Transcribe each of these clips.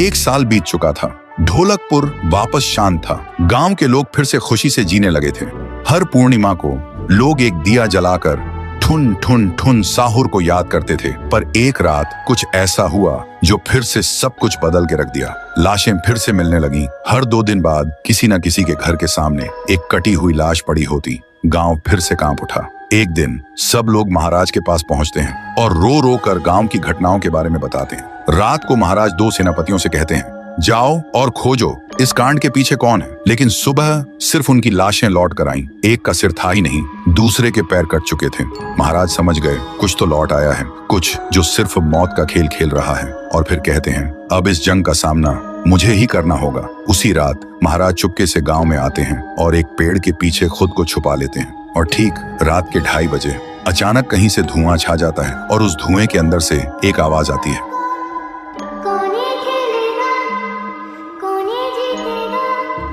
1 साल बीत चुका था। ढोलकपुर वापस शांत था। गांव के लोग फिर से खुशी से जीने लगे थे। हर पूर्णिमा को लोग एक दिया जलाकर ठुन ठुन ठुन साहुर को याद करते थे। पर एक रात कुछ ऐसा हुआ जो फिर से सब कुछ बदल के रख दिया। लाशें फिर से मिलने लगी। हर 2 दिन बाद किसी न किसी के घर के सामने एक कटी हुई लाश पड़ी होती। गांव फिर से कांप उठा। एक दिन सब लोग महाराज के पास पहुंचते हैं और रो रो कर गांव की घटनाओं के बारे में बताते हैं। रात को महाराज 2 सेनापतियों से कहते हैं, जाओ और खोजो इस कांड के पीछे कौन है। लेकिन सुबह सिर्फ उनकी लाशें लौट कर आईं। एक का सिर था ही नहीं, दूसरे के पैर कट चुके थे। महाराज समझ गए कुछ तो लौट आया है, कुछ जो सिर्फ मौत का खेल खेल रहा है। और फिर कहते हैं, अब इस जंग का सामना मुझे ही करना होगा। उसी रात महाराज चुपके से गांव में आते हैं और एक पेड़ के पीछे खुद को छुपा लेते हैं। और ठीक रात के 2:30 बजे अचानक कहीं से धुआं छा जाता है और उस धुएं के अंदर से एक आवाज आती है,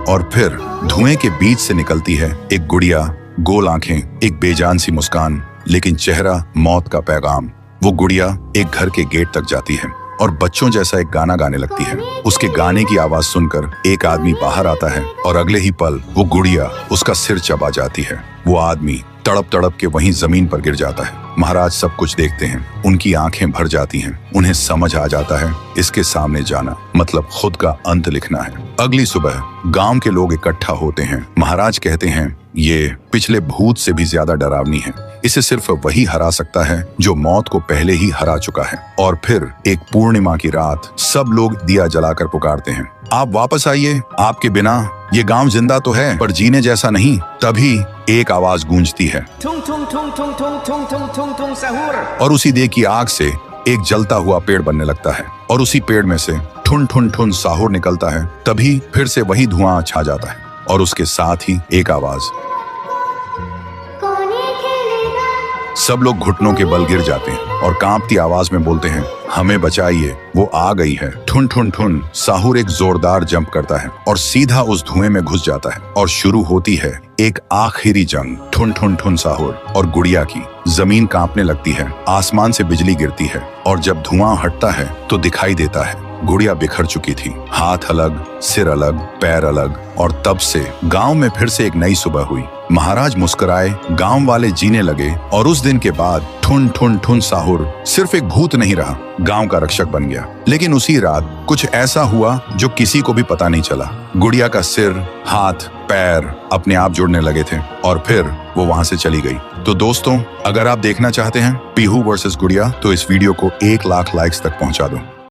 और फिर धुएं के बीच से निकलती है एक गुड़िया, गोल आंखें, एक बेजान सी मुस्कान, लेकिन चेहरा मौत का पैगाम। वो गुड़िया एक घर के गेट तक जाती है और बच्चों जैसा एक गाना गाने लगती है। उसके गाने की आवाज सुनकर एक आदमी बाहर आता है और अगले ही पल वो गुड़िया उसका सिर चबा जाती है। वो आदमी तड़प तड़प के वहीं जमीन पर गिर जाता है। महाराज सब कुछ देखते हैं। उनकी आंखें भर जाती हैं। उन्हें समझ आ जाता है इसके सामने जाना मतलब खुद का अंत लिखना है। अगली सुबह गांव के लोग इकट्ठा होते हैं। महाराज कहते हैं, ये पिछले भूत से भी ज्यादा डरावनी है। इसे सिर्फ वही हरा सकता है जो मौत को पहले ही हरा चुका है। और फिर एक पूर्णिमा की रात सब लोग दिया जलाकर पुकारते हैं, आप वापस आइए, आपके बिना ये गांव जिंदा तो है पर जीने जैसा नहीं। तभी एक आवाज गूंजती है, और उसी देह की आग से एक जलता हुआ पेड़ बनने लगता है और उसी पेड़ में से ठुन ठुन ठुन साहुर निकलता है। तभी फिर से वही धुआं छा जाता है और उसके साथ ही एक आवाज। सब लोग घुटनों के बल गिर जाते हैं और कांपती आवाज में बोलते हैं, हमें बचाइए, वो आ गई है। ठुन ठुन ठुन साहुर एक जोरदार जंप करता है और सीधा उस धुएं में घुस जाता है और शुरू होती है एक आखिरी जंग। ठुन ठुन ठुन साहुर और गुड़िया की। जमीन कांपने लगती है, आसमान से बिजली गिरती है और जब धुआं हटता है तो दिखाई देता है गुड़िया बिखर चुकी थी। हाथ अलग, सिर अलग, पैर अलग। और तब से गांव में फिर से एक नई सुबह हुई। महाराज मुस्कुराए, गांव वाले जीने लगे और उस दिन के बाद ठुन ठुन ठुन साहुर सिर्फ एक भूत नहीं रहा, गांव का रक्षक बन गया। लेकिन उसी रात कुछ ऐसा हुआ जो किसी को भी पता नहीं चला। गुड़िया का सिर, हाथ, पैर अपने आप जुड़ने लगे थे और फिर वो वहां से चली गई। तो दोस्तों, अगर आप देखना चाहते हैं पीहू वर्सेस गुड़िया तो इस वीडियो को 1 लाख लाइक्स तक पहुंचा दो।